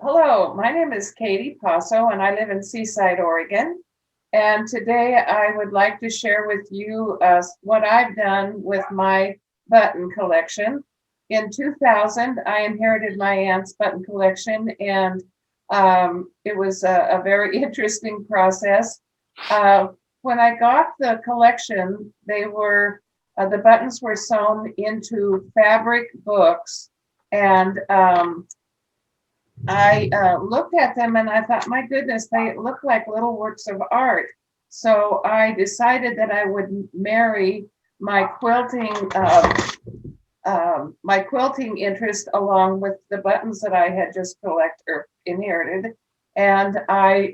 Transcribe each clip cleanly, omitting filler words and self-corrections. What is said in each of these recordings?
Hello, my name is Katie Paso and I live in Seaside, Oregon. And today I would like to share with you what I've done with my button collection. In 2000, I inherited my aunt's button collection, and it was a very interesting process. Uh, when I got the collection, the buttons were sewn into fabric books, and I looked at them and I thought, my goodness, they look like little works of art. So I decided that I would marry my quilting interest along with the buttons that I had just collected or inherited. And I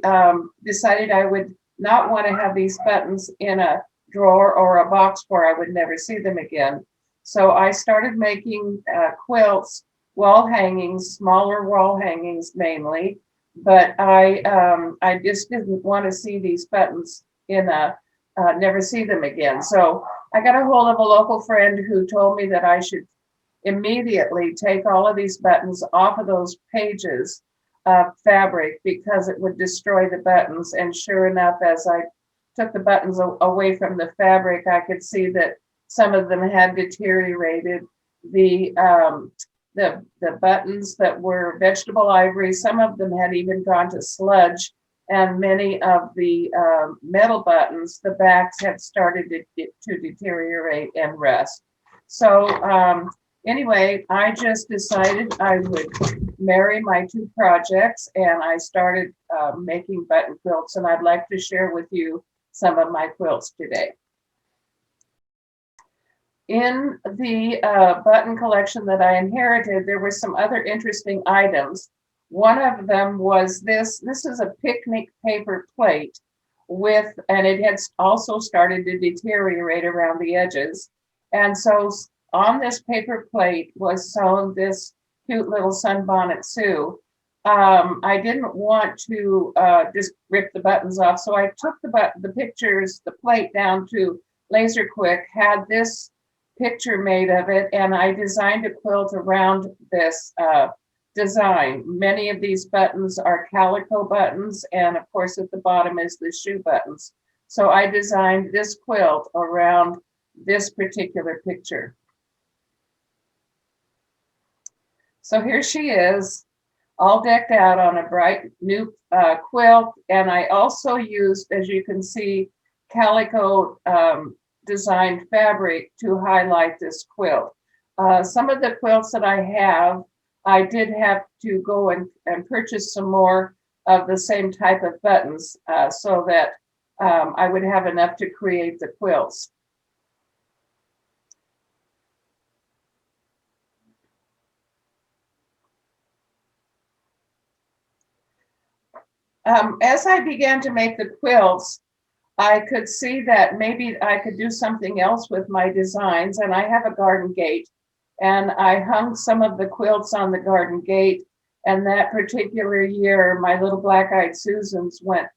decided I would not want to have these buttons in a drawer or a box where I would never see them again. So I started making quilts, wall hangings, smaller wall hangings mainly, but I just didn't want to see these buttons never see them again. So I got a hold of a local friend who told me that I should immediately take all of these buttons off of those pages of fabric because it would destroy the buttons. And sure enough, as I took the buttons away from the fabric, I could see that some of them had deteriorated. The the buttons that were vegetable ivory, some of them had even gone to sludge, and many of the metal buttons, the backs had started to deteriorate and rust. So anyway, I just decided I would marry my two projects, and I started making button quilts, and I'd like to share with you some of my quilts today. In the button collection that I inherited, there were some other interesting items. One of them was this. This is a picnic paper plate and it had also started to deteriorate around the edges. And so on this paper plate was sewn this cute little Sunbonnet Sue. I didn't want to just rip the buttons off, so I took the pictures, the plate down to Laser Quick, had this picture made of it, and I designed a quilt around this design. Many of these buttons are calico buttons, and of course at the bottom is the shoe buttons. So I designed this quilt around this particular picture. So here she is, all decked out on a bright new quilt, and I also used, as you can see, calico designed fabric to highlight this quilt. Some of the quilts that I have, I did have to go and purchase some more of the same type of buttons so that I would have enough to create the quilts. As I began to make the quilts, I could see that maybe I could do something else with my designs, and I have a garden gate, and I hung some of the quilts on the garden gate, and that particular year, my little black-eyed Susans went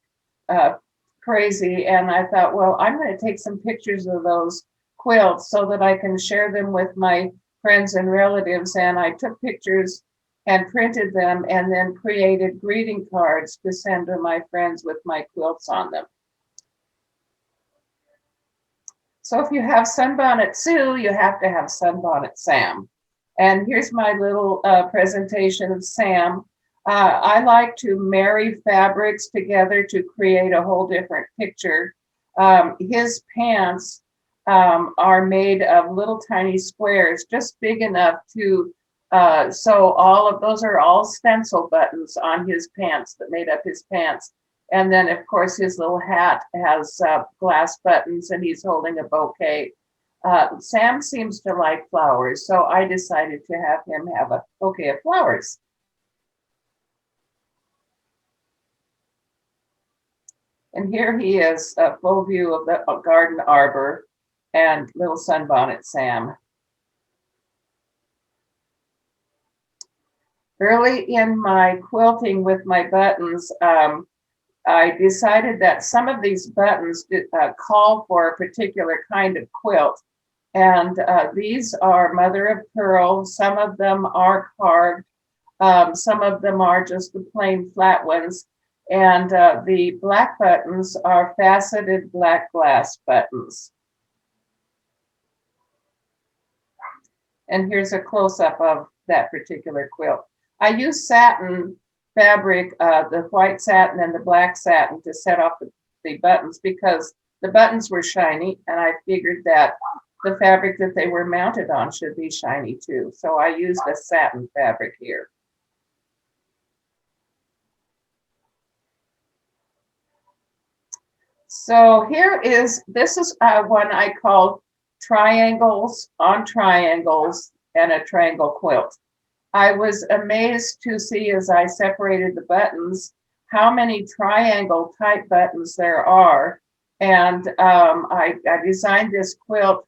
crazy, and I thought, well, I'm going to take some pictures of those quilts so that I can share them with my friends and relatives, and I took pictures and printed them and then created greeting cards to send to my friends with my quilts on them. So if you have Sunbonnet Sue, you have to have Sunbonnet Sam. And here's my little presentation of Sam. I like to marry fabrics together to create a whole different picture. His pants are made of little tiny squares, just big enough to so all of those are all stencil buttons on his pants that made up his pants. And then, of course, his little hat has glass buttons, and he's holding a bouquet. Sam seems to like flowers, so I decided to have him have a bouquet of flowers. And here he is, a full view of the garden arbor and little Sunbonnet Sam. Early in my quilting with my buttons, I decided that some of these buttons call for a particular kind of quilt. And these are mother of pearl. Some of them are carved. Some of them are just the plain flat ones. And the black buttons are faceted black glass buttons. And here's a close-up of that particular quilt. I use satin fabric, the white satin and the black satin, to set off the buttons because the buttons were shiny, and I figured that the fabric that they were mounted on should be shiny too. So I used a satin fabric here. So this is one I called Triangles on Triangles and a Triangle Quilt. I was amazed to see, as I separated the buttons, how many triangle type buttons there are. And I designed this quilt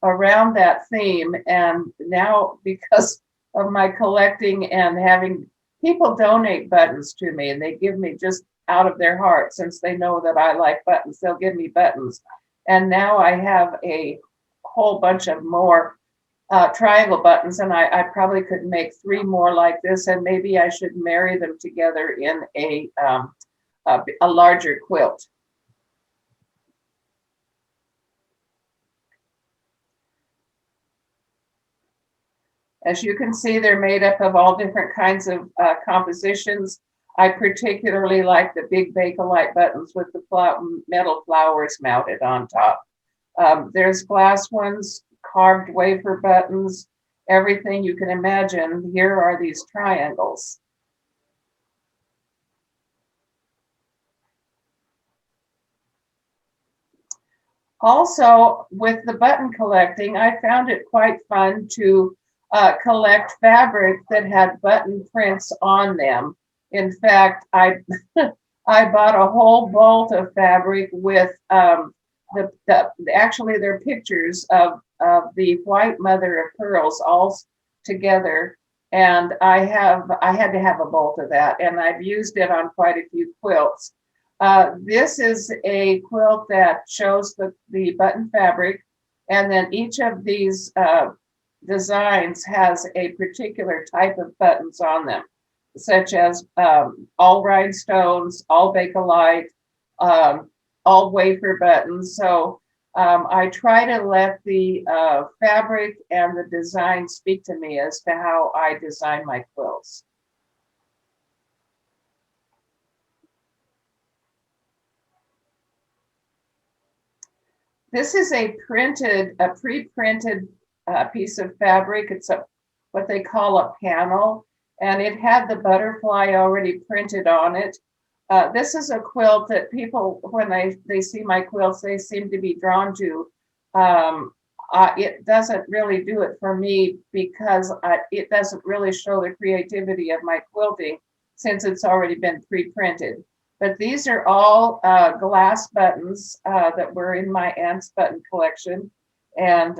around that theme. And now, because of my collecting and having people donate buttons to me, and they give me just out of their heart, since they know that I like buttons, they'll give me buttons. And now I have a whole bunch of more triangle buttons, and I probably could make 3 more like this, and maybe I should marry them together in a larger quilt. As you can see, they're made up of all different kinds of compositions. I particularly like the big Bakelite buttons with the metal flowers mounted on top. There's glass ones, carved wafer buttons, everything you can imagine. Here are these triangles. Also, with the button collecting, I found it quite fun to collect fabric that had button prints on them. In fact, I bought a whole bolt of fabric with actually they're pictures of the white mother of pearls all together, and I had to have a bolt of that, and I've used it on quite a few quilts. This is a quilt that shows the button fabric, and then each of these designs has a particular type of buttons on them, such as all rhinestones, all Bakelite, all wafer buttons. So I try to let the fabric and the design speak to me as to how I design my quilts. This is a pre-printed piece of fabric. It's what they call a panel, and it had the butterfly already printed on it. This is a quilt that people, when they see my quilts, they seem to be drawn to. It doesn't really do it for me because it doesn't really show the creativity of my quilting since it's already been pre-printed. But these are all glass buttons that were in my aunt's button collection. And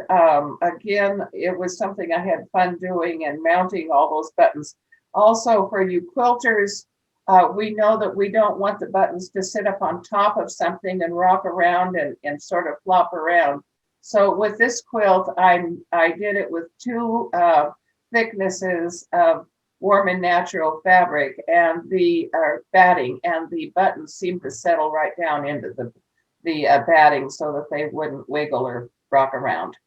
again, it was something I had fun doing and mounting all those buttons. Also, for you quilters, we know that we don't want the buttons to sit up on top of something and rock around and sort of flop around. So with this quilt, I did it with 2 thicknesses of warm and natural fabric and the batting, and the buttons seemed to settle right down into the batting so that they wouldn't wiggle or rock around.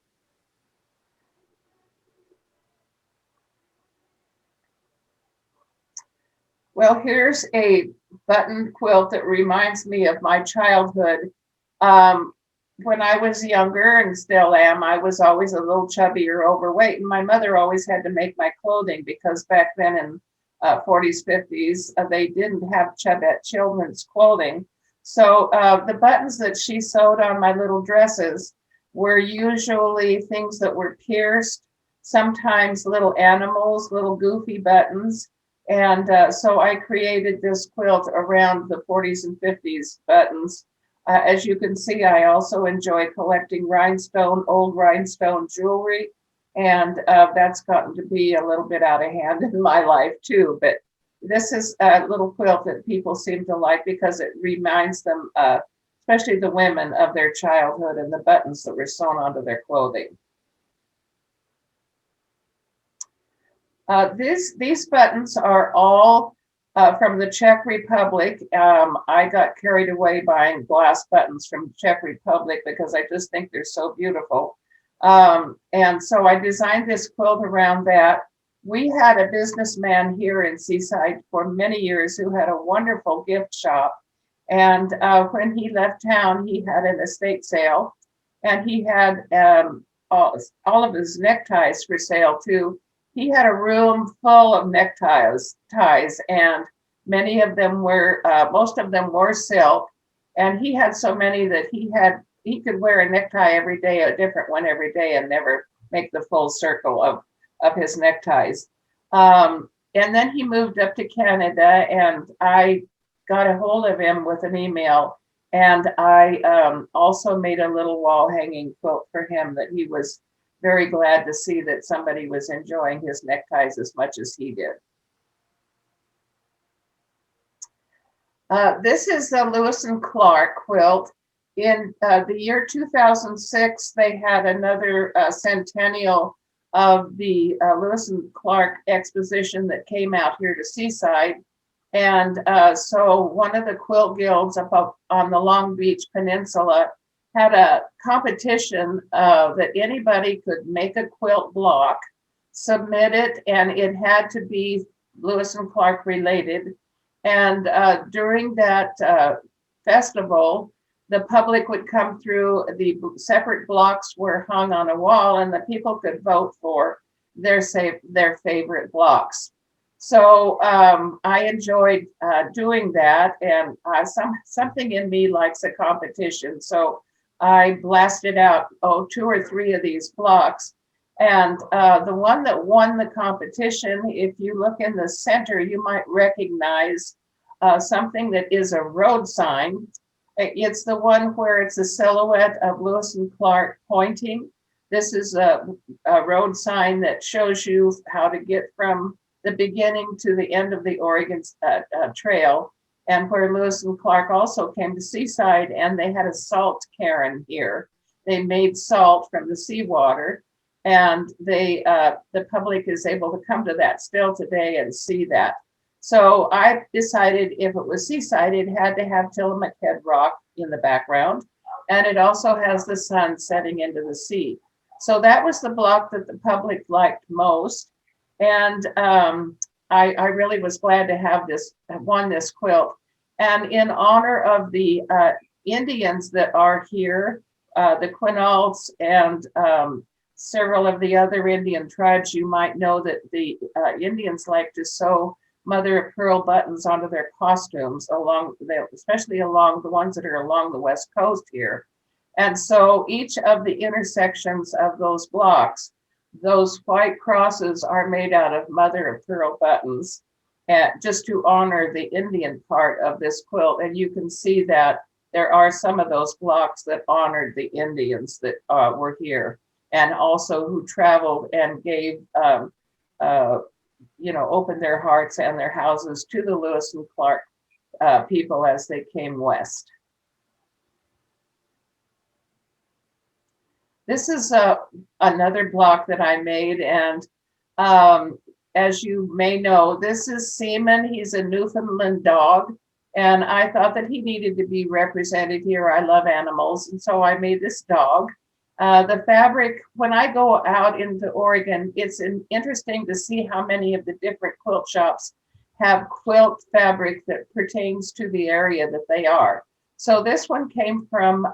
Well, here's a button quilt that reminds me of my childhood. When I was younger, and still am, I was always a little chubby or overweight, and my mother always had to make my clothing because back then in 40s, 50s, they didn't have children's clothing. So the buttons that she sewed on my little dresses were usually things that were pierced, sometimes little animals, little goofy buttons. And so I created this quilt around the 40s and 50s buttons. As you can see, I also enjoy collecting old rhinestone jewelry, and that's gotten to be a little bit out of hand in my life too. But this is a little quilt that people seem to like because it reminds them, especially the women, of their childhood and the buttons that were sewn onto their clothing. These buttons are all from the Czech Republic. I got carried away buying glass buttons from the Czech Republic because I just think they're so beautiful. And so I designed this quilt around that. We had a businessman here in Seaside for many years who had a wonderful gift shop. And when he left town, he had an estate sale, and he had all of his neckties for sale too. He had a room full of neckties, and many of them were, most of them were silk. And he had so many that he could wear a necktie every day, a different one every day, and never make the full circle of his neckties. And then he moved up to Canada, and I got a hold of him with an email. And I also made a little wall hanging quilt for him that he was very glad to see that somebody was enjoying his neckties as much as he did. This is the Lewis and Clark quilt. In the year 2006, they had another centennial of the Lewis and Clark exposition that came out here to Seaside. And so one of the quilt guilds up on the Long Beach Peninsula had a competition that anybody could make a quilt block, submit it, and it had to be Lewis and Clark related. And during that festival, the public would come through, the separate blocks were hung on a wall, and the people could vote for their favorite blocks. So I enjoyed doing that, and something in me likes a competition. So I blasted out, 2 or 3 of these blocks. And the one that won the competition, if you look in the center, you might recognize something that is a road sign. It's the one where it's a silhouette of Lewis and Clark pointing. This is a road sign that shows you how to get from the beginning to the end of the Oregon Trail, and where Lewis and Clark also came to Seaside, and they had a salt cairn here. They made salt from the seawater, and the public is able to come to that still today and see that. So I decided if it was Seaside, it had to have Tillamook Head Rock in the background, and it also has the sun setting into the sea. So that was the block that the public liked most. And I really was glad to have won this quilt. And in honor of the Indians that are here, the Quinaults and several of the other Indian tribes, you might know that the Indians like to sew mother of pearl buttons onto their costumes, especially along the ones that are along the West Coast here. And so each of the intersections of those blocks, those white crosses are made out of mother of pearl buttons, just to honor the Indian part of this quilt. And you can see that there are some of those blocks that honored the Indians that were here, and also who traveled and gave, opened their hearts and their houses to the Lewis and Clark people as they came west. This is another block that I made, and as you may know, this is Seaman. He's a Newfoundland dog, and I thought that he needed to be represented here. I love animals, and so I made this dog. The fabric, when I go out into Oregon, it's interesting to see how many of the different quilt shops have quilt fabric that pertains to the area that they are. So this one came from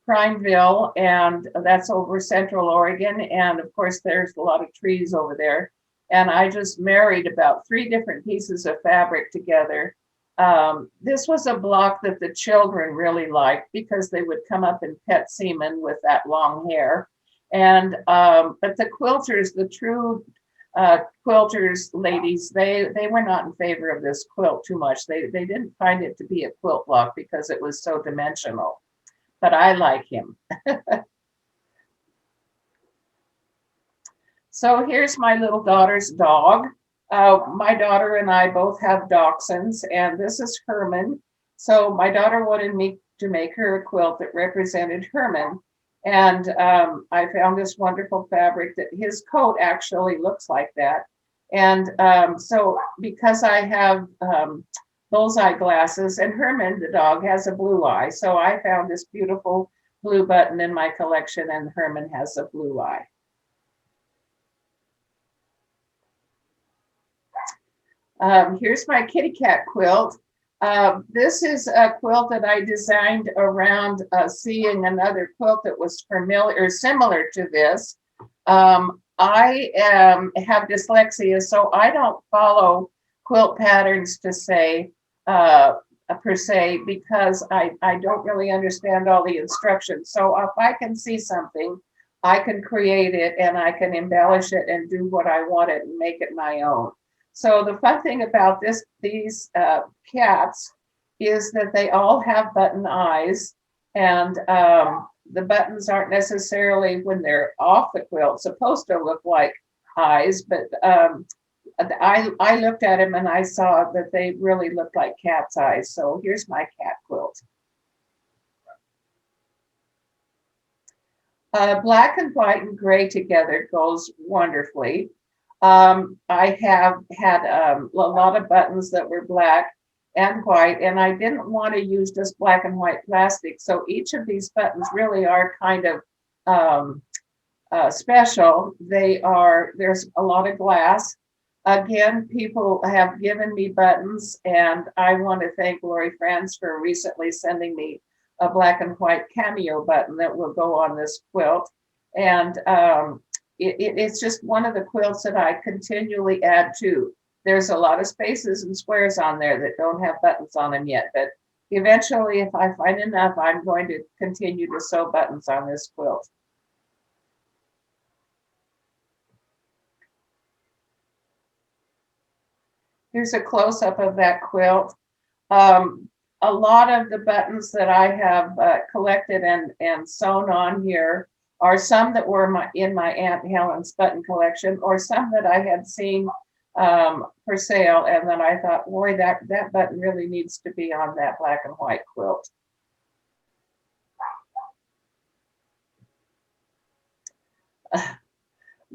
Prineville, and that's over Central Oregon. And of course, there's a lot of trees over there. And I just married about 3 different pieces of fabric together. This was a block that the children really liked because they would come up and pet Seaman with that long hair. And but the quilters, the true quilters ladies, they were not in favor of this quilt too much. They didn't find it to be a quilt block because it was so dimensional. But I like him. So here's my little daughter's dog. My daughter and I both have dachshunds, and this is Herman. So my daughter wanted me to make her a quilt that represented Herman. And I found this wonderful fabric that his coat actually looks like that. And so because I have bullseye glasses, and Herman, the dog, has a blue eye. So I found this beautiful blue button in my collection, and Herman has a blue eye. Here's my kitty cat quilt. This is a quilt that I designed around seeing another quilt that was familiar or similar to this. I have dyslexia, so I don't follow quilt patterns to say per se, because I don't really understand all the instructions. So if I can see something, I can create it and I can embellish it and do what I want it and make it my own. So the fun thing about these cats is that they all have button eyes, and the buttons aren't necessarily, when they're off the quilt, supposed to look like eyes, but I looked at them and I saw that they really looked like cat's eyes. So here's my cat quilt. Black and white and gray together goes wonderfully. I have had a lot of buttons that were black and white, and I didn't want to use just black and white plastic. So each of these buttons really are kind of special. There's a lot of glass. Again, people have given me buttons, and I want to thank Lori Franz for recently sending me a black and white cameo button that will go on this quilt. And it's just one of the quilts that I continually add to. There's a lot of spaces and squares on there that don't have buttons on them yet, but eventually, if I find enough, I'm going to continue to sew buttons on this quilt. Here's a close-up of that quilt. A lot of the buttons that I have collected and sewn on here are some that were in my Aunt Helen's button collection, or some that I had seen for sale, and then I thought, boy, that button really needs to be on that black and white quilt.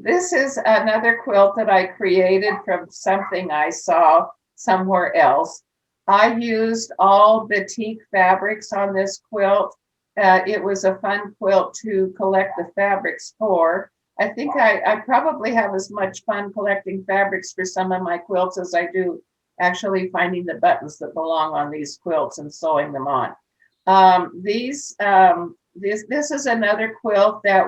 This is another quilt that I created from something I saw somewhere else. I used all batik fabrics on this quilt. It was a fun quilt to collect the fabrics for. I think I probably have as much fun collecting fabrics for some of my quilts as I do actually finding the buttons that belong on these quilts and sewing them on. This is another quilt that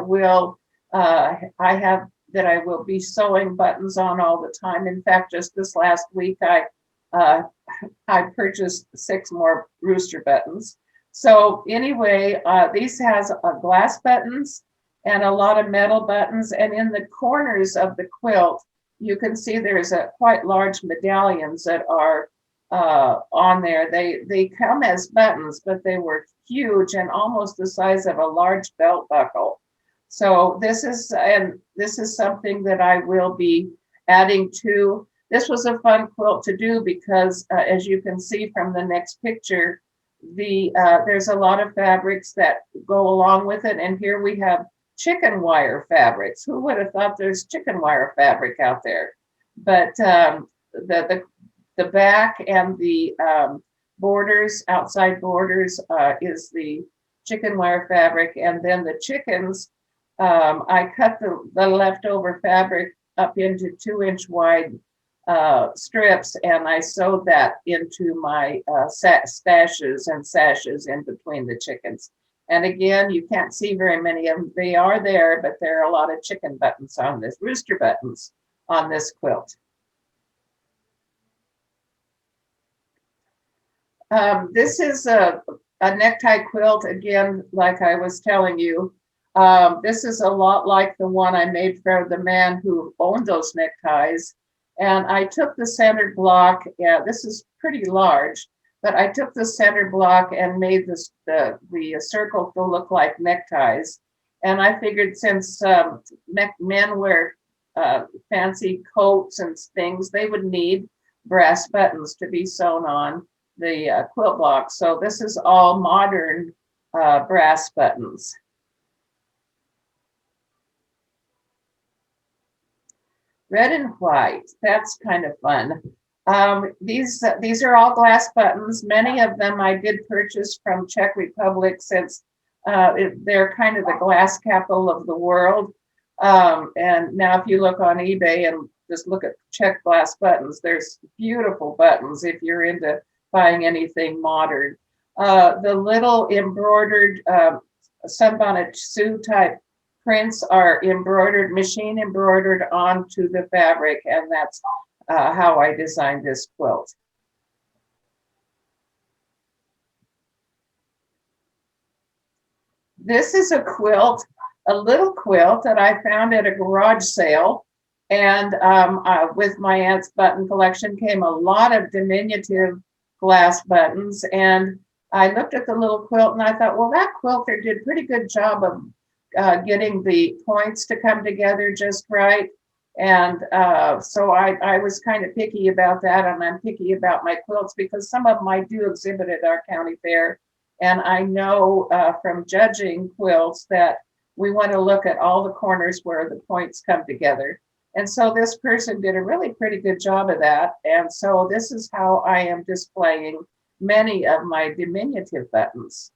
I will be sewing buttons on all the time. In fact, just this last week, I purchased 6 more rooster buttons. So anyway, these has glass buttons and a lot of metal buttons. And in the corners of the quilt, you can see there's quite large medallions that are on there. They come as buttons, but they were huge and almost the size of a large belt buckle. So this is something that I will be adding to. This was a fun quilt to do because, as you can see from the next picture, there's a lot of fabrics that go along with it. And here we have chicken wire fabrics. Who would have thought there's chicken wire fabric out there? But the back and the borders, outside borders, is the chicken wire fabric, and then the chickens. I cut the leftover fabric up into 2-inch wide strips, and I sewed that into my stashes and sashes in between the chickens. And again, you can't see very many of them. They are there, but there are a lot of chicken buttons on this, rooster buttons on this quilt. This is a necktie quilt, again, like I was telling you. This is a lot like the one I made for the man who owned those neckties. And I took the center block, this is pretty large, but I took the center block and made the circle to look like neckties. And I figured since men wear fancy coats and things, they would need brass buttons to be sewn on the quilt block. So this is all modern brass buttons. Red and white. That's kind of fun. These are all glass buttons. Many of them I did purchase from Czech Republic since they're kind of the glass capital of the world. And now if you look on eBay and just look at Czech glass buttons, there's beautiful buttons if you're into buying anything modern. The little embroidered sunbonnet Sue type prints are embroidered, machine embroidered onto the fabric, and that's how I designed this quilt. This is a quilt, a little quilt that I found at a garage sale. And with my aunt's button collection came a lot of diminutive glass buttons. And I looked at the little quilt and I thought, well, that quilter did a pretty good job of getting the points to come together just right. And so I was kind of picky about that. And I'm picky about my quilts because some of them I do exhibit at our county fair. And I know from judging quilts that we want to look at all the corners where the points come together. And so this person did a really pretty good job of that. And so this is how I am displaying many of my diminutive buttons.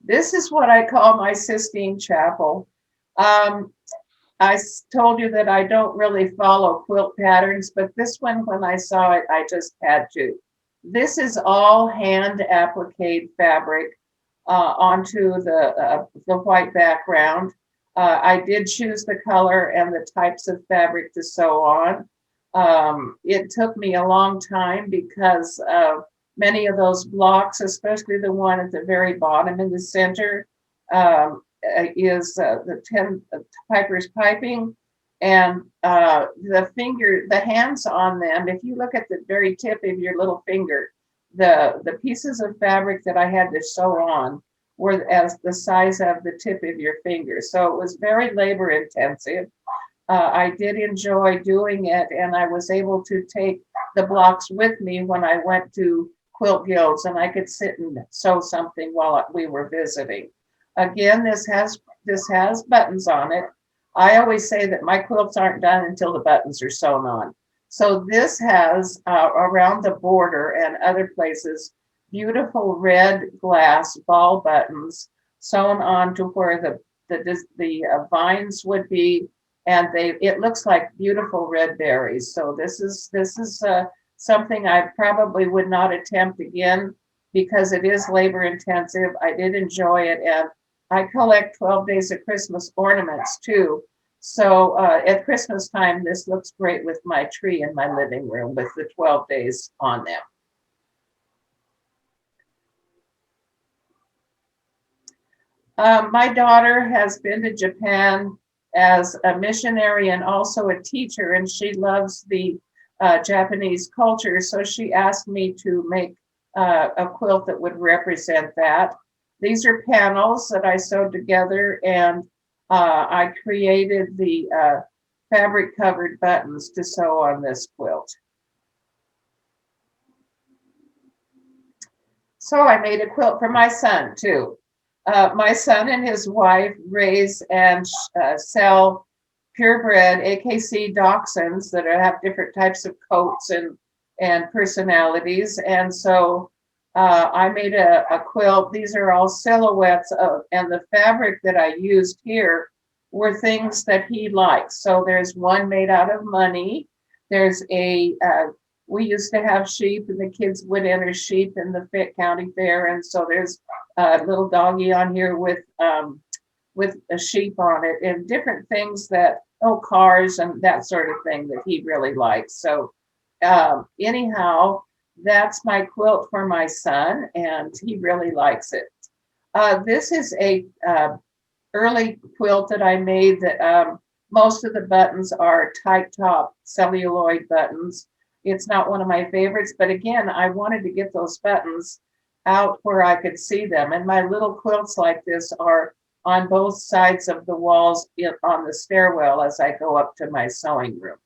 This is what I call my Sistine Chapel. I told you that I don't really follow quilt patterns, but this one, when I saw it, I just had to. This is all hand appliqued fabric onto the white background. I did choose the color and the types of fabric to sew on. It took me a long time because many of those blocks, especially the one at the very bottom in the center, is the 10 Piper's piping, and the hands on them, if you look at the very tip of your little finger, the pieces of fabric that I had to sew on were as the size of the tip of your finger. So it was very labor intensive. I did enjoy doing it, and I was able to take the blocks with me when I went to Quilt Guilds, and I could sit and sew something while we were visiting. Again, this has buttons on it. I always say that my quilts aren't done until the buttons are sewn on. So this has around the border and other places beautiful red glass ball buttons sewn on to where the vines would be, and it looks like beautiful red berries. So this is something I probably would not attempt again because it is labor intensive. I did enjoy it, and I collect 12 Days of Christmas ornaments too. So at Christmas time, this looks great with my tree in my living room with the 12 days on them. My daughter has been to Japan as a missionary and also a teacher, and she loves the Japanese culture. So she asked me to make a quilt that would represent that. These are panels that I sewed together, and I created the fabric covered buttons to sew on this quilt. So I made a quilt for my son too. My son and his wife raise and sell purebred AKC dachshunds that have different types of coats and personalities. And so I made a quilt. These are all silhouettes and the fabric that I used here were things that he likes. So there's one made out of money. There's we used to have sheep, and the kids would enter sheep in the county fair. And so there's a little doggy on here with a sheep on it, and different things cars and that sort of thing that he really likes. So anyhow, that's my quilt for my son, and he really likes it. This is a early quilt that I made that most of the buttons are tight top celluloid buttons. It's not one of my favorites, but again, I wanted to get those buttons out where I could see them. And my little quilts like this are on both sides of the walls on the stairwell as I go up to my sewing room.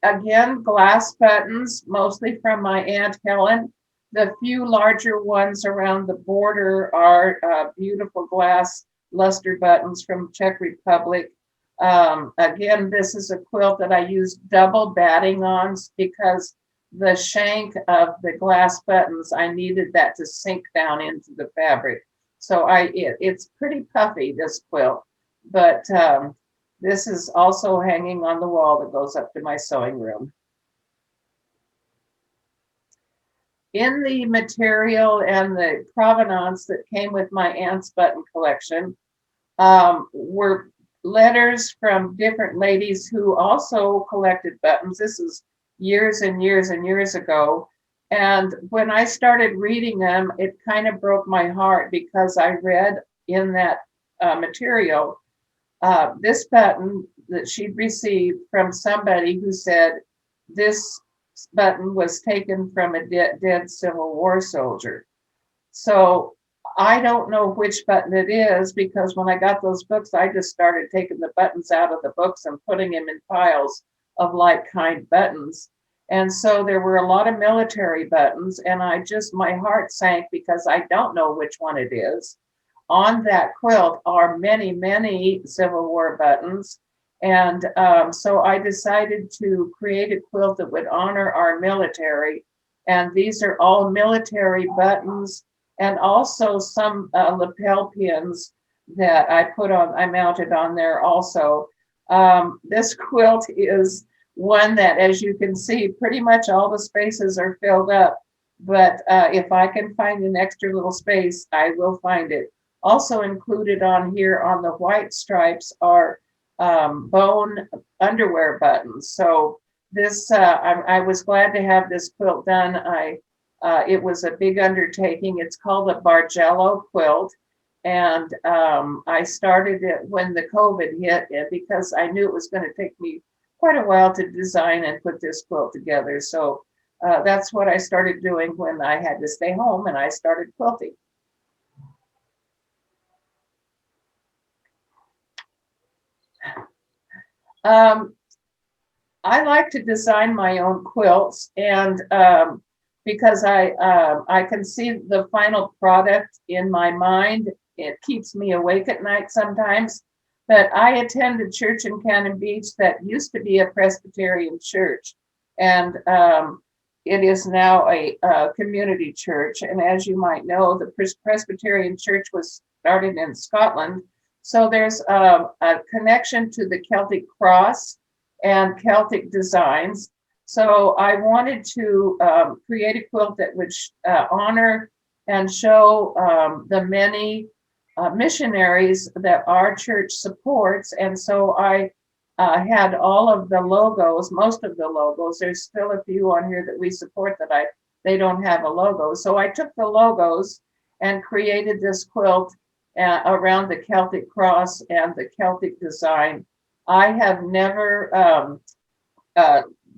Again, glass buttons, mostly from my Aunt Helen. The few larger ones around the border are beautiful glass luster buttons from Czech Republic. Again, this is a quilt that I use double batting on because the shank of the glass buttons, I needed that to sink down into the fabric. So it's pretty puffy, this quilt, but this is also hanging on the wall that goes up to my sewing room. In the material and the provenance that came with my aunt's button collection were letters from different ladies who also collected buttons. This is years and years and years ago. And when I started reading them, it kind of broke my heart because I read in that material this button that she'd received from somebody who said this button was taken from a dead Civil War soldier. So I don't know which button it is because when I got those books, I just started taking the buttons out of the books and putting them in piles of like kind buttons. And so there were a lot of military buttons, and my heart sank because I don't know which one it is. On that quilt are many, many Civil War buttons. And so I decided to create a quilt that would honor our military. And these are all military buttons and also some lapel pins that I mounted on there also. This quilt is one that, as you can see, pretty much all the spaces are filled up. But if I can find an extra little space, I will find it. Also included on here on the white stripes are bone underwear buttons. So this, I was glad to have this quilt done. It was a big undertaking. It's called a Bargello quilt. And I started it when the COVID hit because I knew it was going to take me quite a while to design and put this quilt together. So that's what I started doing when I had to stay home, and I started quilting. I like to design my own quilts, and because I can see the final product in my mind, it keeps me awake at night sometimes. But I attend a church in Cannon Beach that used to be a Presbyterian church, and it is now a community church. And as you might know, the Presbyterian church was started in Scotland. So there's a connection to the Celtic cross and Celtic designs. So I wanted to create a quilt that would honor and show the many missionaries that our church supports. And so I had all of the logos, most of the logos. There's still a few on here that we support that they don't have a logo. So I took the logos and created this quilt around the Celtic cross and the Celtic design. I have never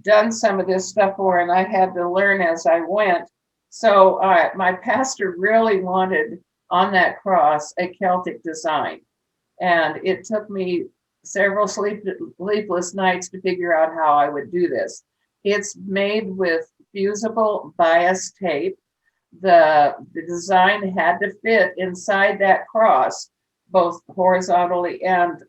done some of this stuff before, and I had to learn as I went. So my pastor really wanted on that cross a Celtic design. And it took me several sleepless nights to figure out how I would do this. It's made with fusible bias tape. The design had to fit inside that cross, both horizontally and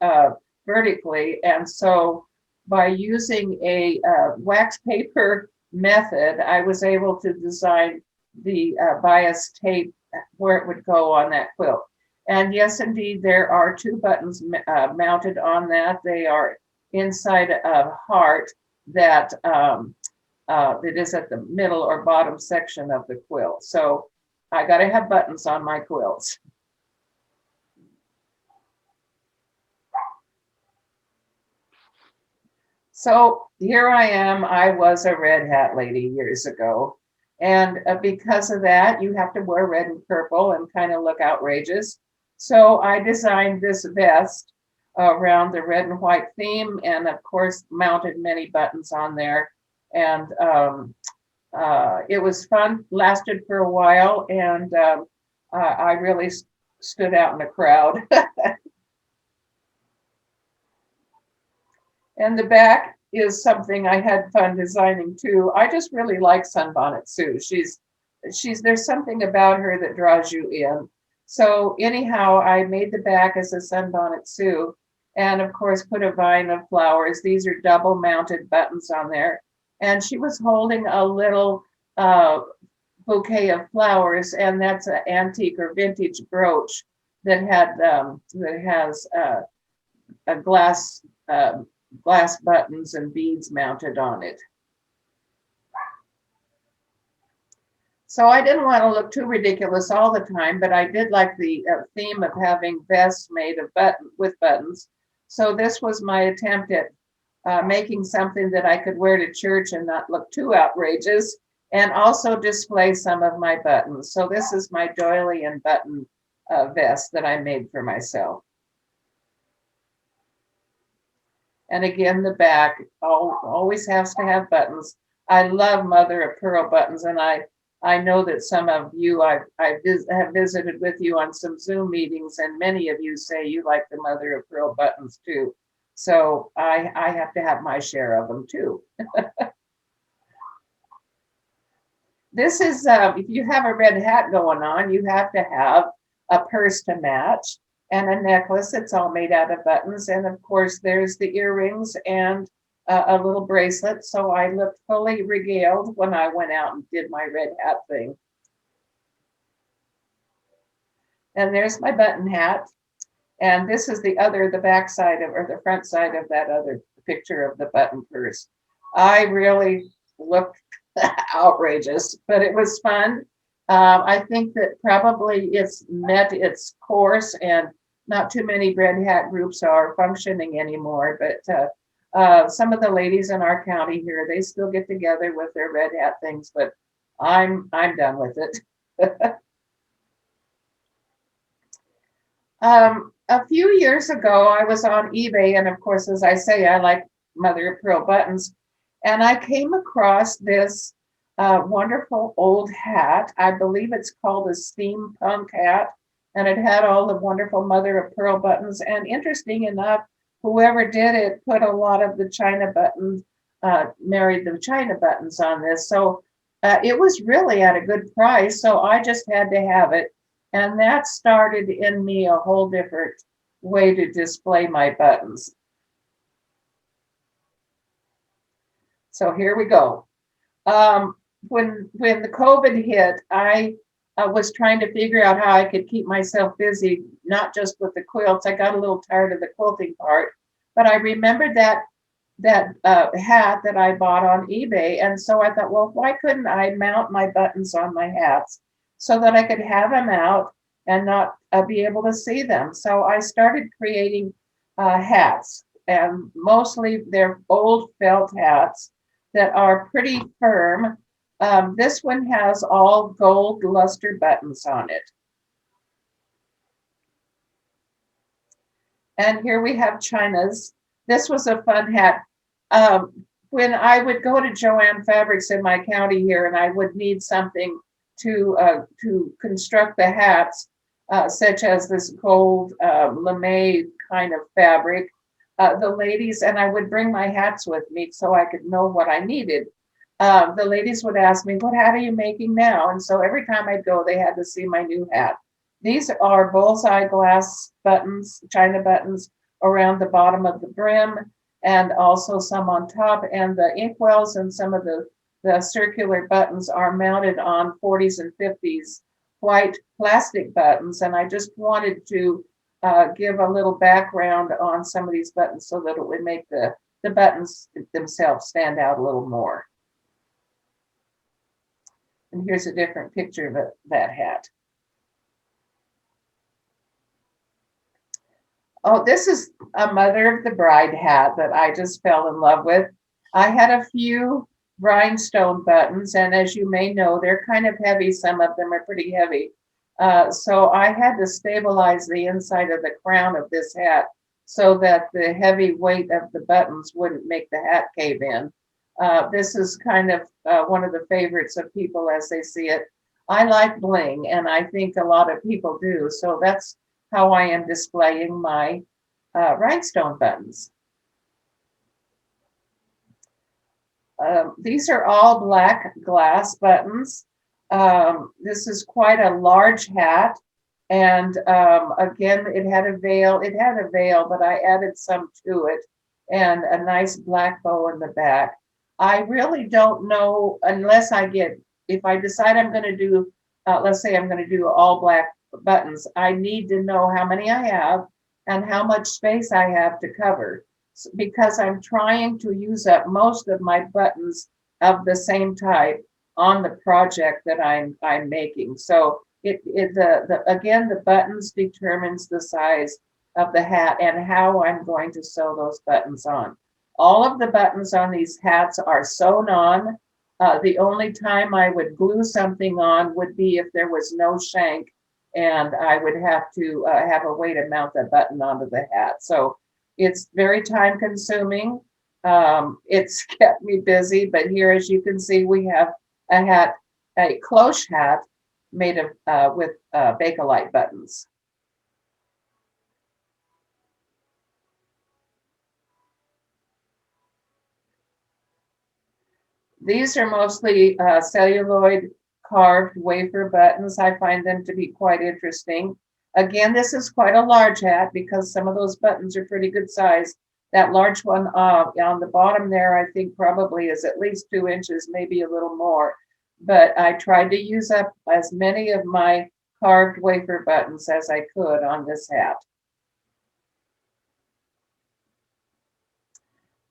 vertically. And so by using a wax paper method, I was able to design the bias tape where it would go on that quilt. And yes, indeed, there are two buttons mounted on that. They are inside a heart that it is at the middle or bottom section of the quilt. So I got to have buttons on my quilts. So here I am. I was a red hat lady years ago. And because of that, you have to wear red and purple and kind of look outrageous. So I designed this vest around the red and white theme, and of course mounted many buttons on there. And it was fun, lasted for a while, and I really stood out in the crowd. And the back is something I had fun designing too. I just really like Sunbonnet Sue. She's there's something about her that draws you in. So anyhow, I made the back as a Sunbonnet Sue, and of course put a vine of flowers. These are double mounted buttons on there. And she was holding a little bouquet of flowers, and that's an antique or vintage brooch that has a glass buttons and beads mounted on it. So I didn't want to look too ridiculous all the time, but I did like the theme of having vests made of with buttons. So this was my attempt at making something that I could wear to church and not look too outrageous, and also display some of my buttons. So this is my doily and button vest that I made for myself. And again, the back always has to have buttons. I love mother of pearl buttons, and I know that some of you have visited with you on some Zoom meetings, and many of you say you like the mother of pearl buttons too. So I have to have my share of them too. This is, if you have a red hat going on, you have to have a purse to match and a necklace. It's all made out of buttons. And of course, there's the earrings and a little bracelet. So I looked fully regaled when I went out and did my red hat thing. And there's my button hat. And this is the back side of, or the front side of that other picture of the button purse. I really looked outrageous, but it was fun. I think that probably it's met its course, and not too many red hat groups are functioning anymore, but some of the ladies in our county here, they still get together with their red hat things, but I'm done with it. A few years ago, I was on eBay, and of course, as I say, I like mother of pearl buttons, and I came across this wonderful old hat. I believe it's called a steampunk hat, and it had all the wonderful mother of pearl buttons. And interesting enough, whoever did it put a lot of the China buttons, married the China buttons on this. So it was really at a good price. So I just had to have it. And that started in me a whole different way to display my buttons. So here we go. When the COVID hit, I was trying to figure out how I could keep myself busy, not just with the quilts. I got a little tired of the quilting part, but I remembered that hat that I bought on eBay. And so I thought, well, why couldn't I mount my buttons on my hats so that I could have them out and not be able to see them? So I started creating hats, and mostly they're old felt hats that are pretty firm. This one has all gold luster buttons on it. And here we have China's. This was a fun hat. When I would go to Joann Fabrics in my county here, and I would need something to construct the hats, such as this gold lame kind of fabric, the ladies, and I would bring my hats with me so I could know what I needed. The ladies would ask me, what hat are you making now? And so every time I'd go, they had to see my new hat. These are bullseye glass buttons, China buttons around the bottom of the brim, and also some on top. And the inkwells and some of the circular buttons are mounted on 40s and 50s white plastic buttons. And I just wanted to give a little background on some of these buttons so that it would make the buttons themselves stand out a little more. And here's a different picture of that hat. Oh, this is a mother of the bride hat that I just fell in love with. I had a few rhinestone buttons, and as you may know, they're kind of heavy. Some of them are pretty heavy. So I had to stabilize the inside of the crown of this hat so that the heavy weight of the buttons wouldn't make the hat cave in. This is kind of one of the favorites of people as they see it. I like bling, and I think a lot of people do. So that's how I am displaying my rhinestone buttons. These are all black glass buttons. This is quite a large hat. And again, it had a veil. It had a veil, but I added some to it and a nice black bow in the back. I really don't know unless if I decide I'm going to do, let's say I'm going to do all black buttons, I need to know how many I have and how much space I have to cover because I'm trying to use up most of my buttons of the same type on the project that I'm making. So again, the buttons determines the size of the hat and how I'm going to sew those buttons on. All of the buttons on these hats are sewn on. The only time I would glue something on would be if there was no shank and I would have to have a way to mount that button onto the hat. So it's very time consuming. It's kept me busy, but here, as you can see, we have a hat, a cloche hat made of with Bakelite buttons. These are mostly celluloid carved wafer buttons. I find them to be quite interesting. Again, this is quite a large hat because some of those buttons are pretty good size. That large one on the bottom there, I think probably is at least 2 inches, maybe a little more. But I tried to use up as many of my carved wafer buttons as I could on this hat.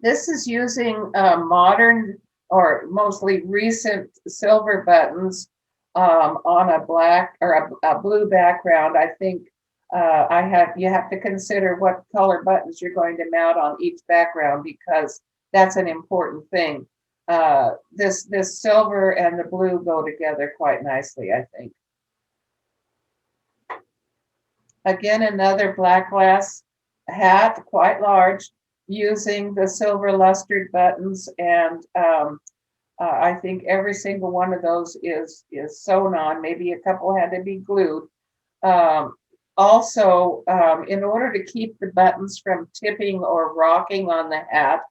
This is using modern or mostly recent silver buttons on a black or a blue background. I think you have to consider what color buttons you're going to mount on each background because that's an important thing. This silver and the blue go together quite nicely, I think. Again, another black glass hat, quite large, using the silver lustered buttons, and I think every single one of those is sewn on. Maybe a couple had to be glued. Also, in order to keep the buttons from tipping or rocking on the hat,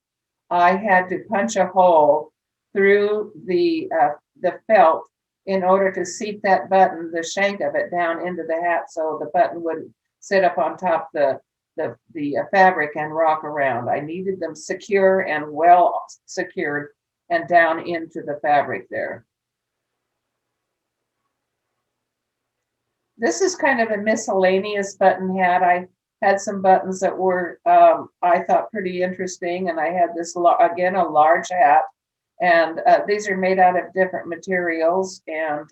I had to punch a hole through the felt in order to seat that button, the shank of it, down into the hat so the button wouldn't sit up on top the fabric and rock around. I needed them secure and well secured and down into the fabric there. This is kind of a miscellaneous button hat. I had some buttons that were, I thought, pretty interesting. And I had this, again, a large hat. And these are made out of different materials. And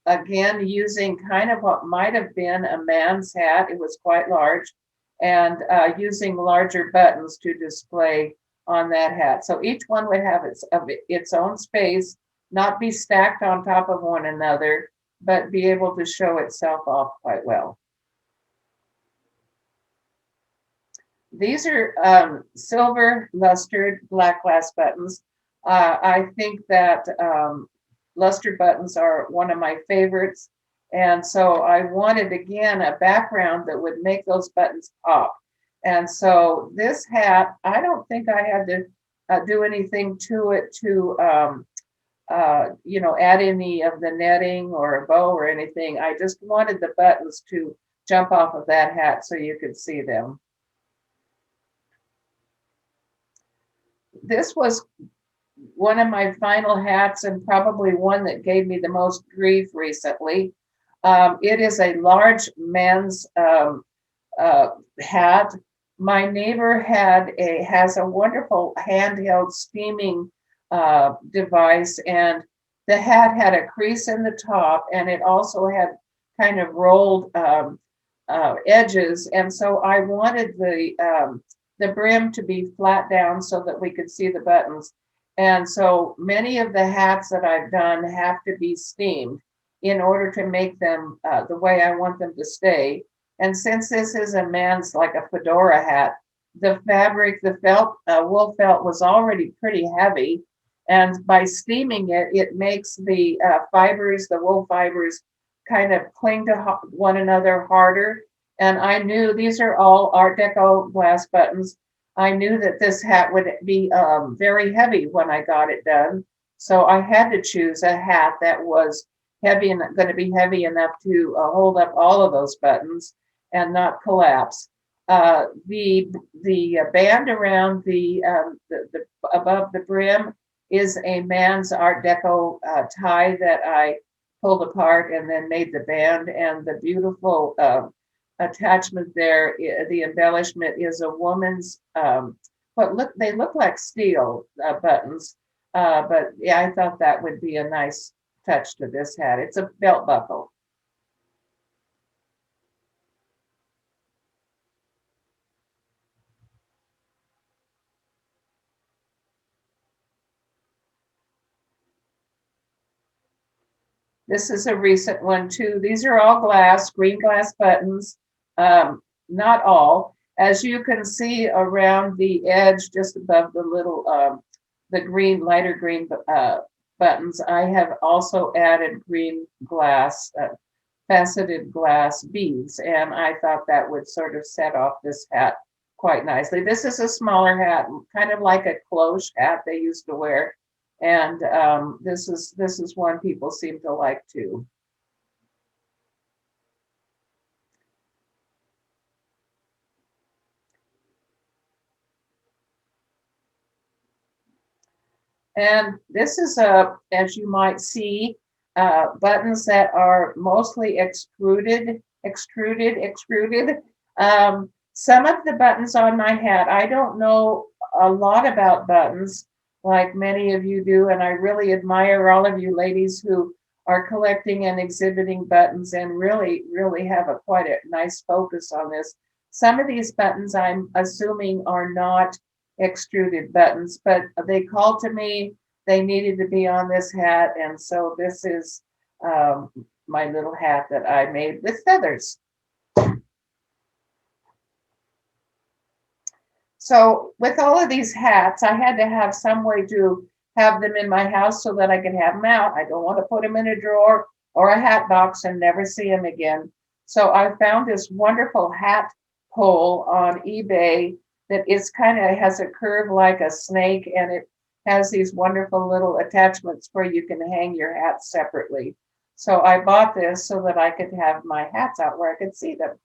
again, using kind of what might have been a man's hat. It was quite large. And using larger buttons to display on that hat. So each one would have its own space, not be stacked on top of one another, but be able to show itself off quite well. These are silver lustered black glass buttons. I think that lustered buttons are one of my favorites. And so I wanted, again, a background that would make those buttons pop. And so this hat, I don't think I had to do anything to it to add any of the netting or a bow or anything. I just wanted the buttons to jump off of that hat so you could see them. This was one of my final hats and probably one that gave me the most grief recently. It is a large men's hat. My neighbor has a wonderful handheld steaming device, and the hat had a crease in the top, and it also had kind of rolled edges. And so I wanted the brim to be flat down so that we could see the buttons. And so many of the hats that I've done have to be steamed in order to make them the way I want them to stay. And since this is a man's, like a fedora hat, the fabric, the felt, wool felt was already pretty heavy. And by steaming it, it makes the fibers, the wool fibers, kind of cling to one another harder. And I knew these are all Art Deco glass buttons. I knew that this hat would be very heavy when I got it done. So I had to choose a hat that was heavy and going to be heavy enough to hold up all of those buttons and not collapse. The band around the above the brim is a man's Art Deco tie that I pulled apart and then made the band, and the beautiful attachment there, the embellishment is a woman's what look they look like steel buttons, but yeah, I thought that would be a nice touch to this hat. It's a belt buckle. This is a recent one too. These are all glass, green glass buttons. Not all. As you can see around the edge, just above the little, the green, lighter green buttons, I have also added green glass, faceted glass beads, and I thought that would sort of set off this hat quite nicely. This is a smaller hat, kind of like a cloche hat they used to wear, and this is one people seem to like too. And this is as you might see, buttons that are mostly extruded. Some of the buttons on my hat, I don't know a lot about buttons like many of you do, and I really admire all of you ladies who are collecting and exhibiting buttons and really have a quite a nice focus on this. Some of these buttons I'm assuming are not extruded buttons, but they called to me, they needed to be on this hat, and so this is um, my little hat that I made with feathers. So with all of these hats, I had to have some way to have them in my house so that I could have them out. I don't want to put them in a drawer or a hat box and never see them again. So I found this wonderful hat pole on eBay that is kind of has a curve like a snake, and it has these wonderful little attachments where you can hang your hats separately. So I bought this so that I could have my hats out where I could see them.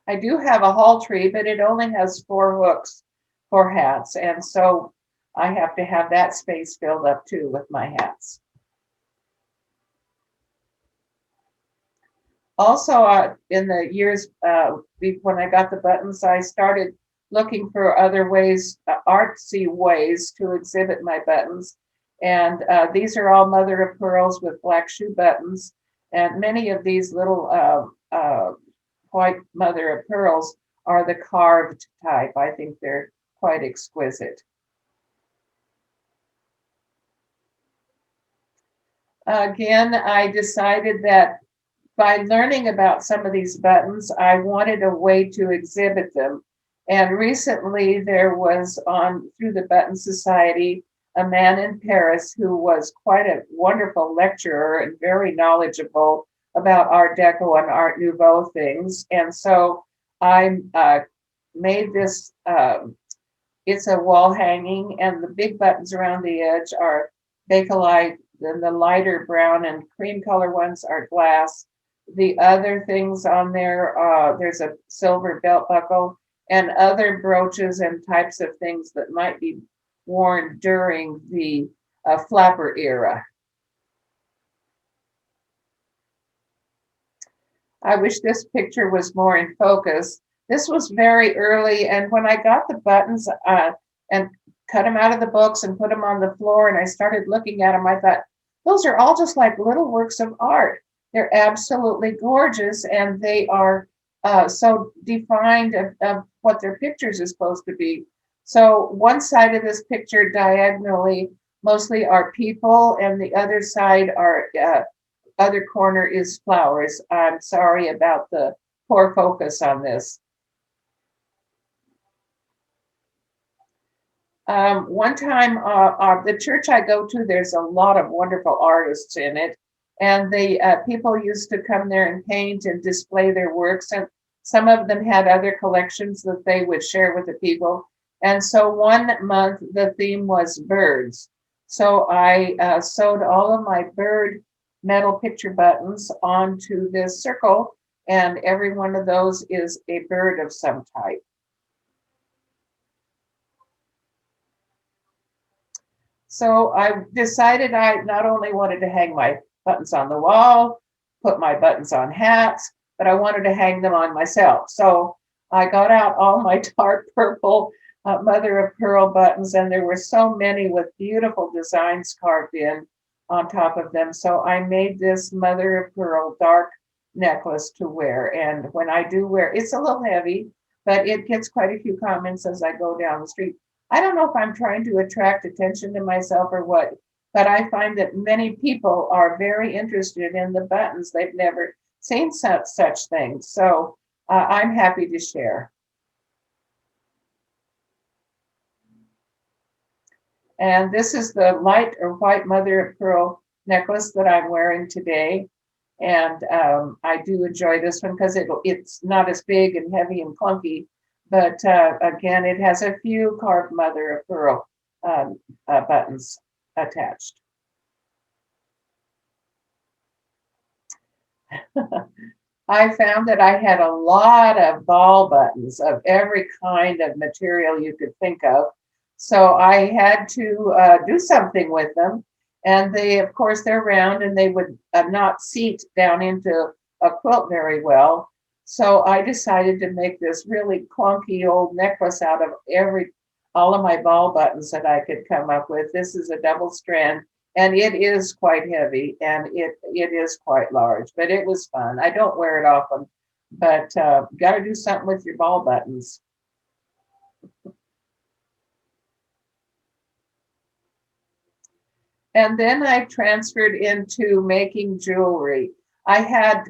I do have a hall tree, but it only has 4 hooks for hats. And so I have to have that space filled up too with my hats. Also, in the years when I got the buttons, I started looking for other ways, artsy ways to exhibit my buttons. And these are all mother of pearls with black shoe buttons. And many of these little white mother of pearls are the carved type. I think they're quite exquisite. Again, I decided that by learning about some of these buttons, I wanted a way to exhibit them. And recently there was on through the Button Society, a man in Paris who was quite a wonderful lecturer and very knowledgeable about Art Deco and Art Nouveau things. And so I made this, it's a wall hanging, and the big buttons around the edge are Bakelite, then the lighter brown and cream color ones are glass. The other things on there, there's a silver belt buckle and other brooches and types of things that might be worn during the flapper era. I wish this picture was more in focus. This was very early, and when I got the buttons and cut them out of the books and put them on the floor, and I started looking at them, I thought, those are all just like little works of art. They're absolutely gorgeous, and they are so defined of what their pictures is supposed to be. So one side of this picture diagonally mostly are people, and the other side are other corner is flowers. I'm sorry about the poor focus on this. One time, the church I go to, there's a lot of wonderful artists in it, and the people used to come there and paint and display their works, and some of them had other collections that they would share with the people. And so one month the theme was birds. So I sewed all of my bird metal picture buttons onto this circle, and every one of those is a bird of some type. So I decided I not only wanted to hang my buttons on the wall, put my buttons on hats, but I wanted to hang them on myself. So I got out all my dark purple mother of pearl buttons, and there were so many with beautiful designs carved in on top of them. So I made this mother of pearl dark necklace to wear. And when I do wear, it's a little heavy, but it gets quite a few comments as I go down the street. I don't know if I'm trying to attract attention to myself or what, but I find that many people are very interested in the buttons. They've never seen such things. So I'm happy to share. And this is the light or white mother of pearl necklace that I'm wearing today. And I do enjoy this one because it's not as big and heavy and clunky, but again, it has a few carved mother of pearl buttons attached. I found that I had a lot of ball buttons of every kind of material you could think of. So I had to do something with them. And they, of course, they're round and they would not seat down into a quilt very well. So I decided to make this really clunky old necklace out of all of my ball buttons that I could come up with. This is a double strand, and it is quite heavy and it is quite large, but it was fun. I don't wear it often, but got to do something with your ball buttons. And then I transferred into making jewelry. I had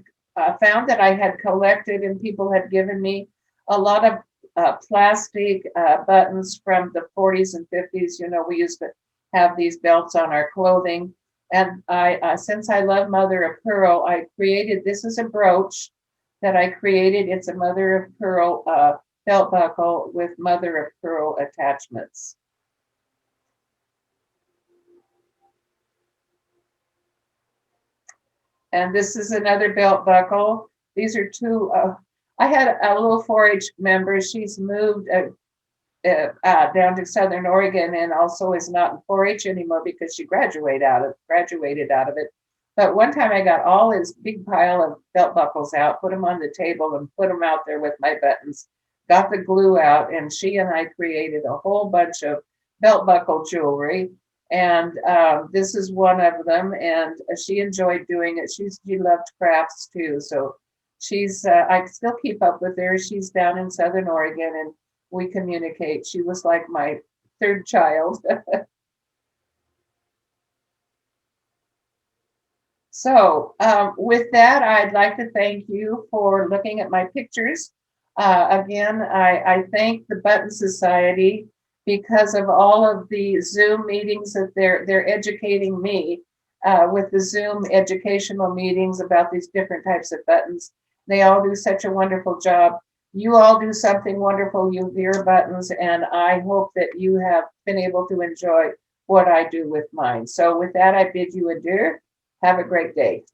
found that I had collected and people had given me a lot of plastic buttons from the 40s and 50s. You know, we used to have these belts on our clothing. And since I love mother of pearl, I created, this is a brooch that I created. It's a mother of pearl belt buckle with mother of pearl attachments. And this is another belt buckle. These are two, I had a little 4-H member. She's moved down to Southern Oregon and also is not in 4-H anymore because she graduated out of it. But one time I got all this big pile of belt buckles out, put them on the table and put them out there with my buttons, got the glue out, and she and I created a whole bunch of belt buckle jewelry. And this is one of them, and she enjoyed doing it. She loved crafts too, so I still keep up with her. She's down in Southern Oregon, and we communicate. She was like my third child. So with that, I'd like to thank you for looking at my pictures. Again, I thank the Button Society because of all of the Zoom meetings that they're educating me with the Zoom educational meetings about these different types of buttons. They all do such a wonderful job. You all do something wonderful, you dear buttons, and I hope that you have been able to enjoy what I do with mine. So with that, I bid you adieu. Have a great day.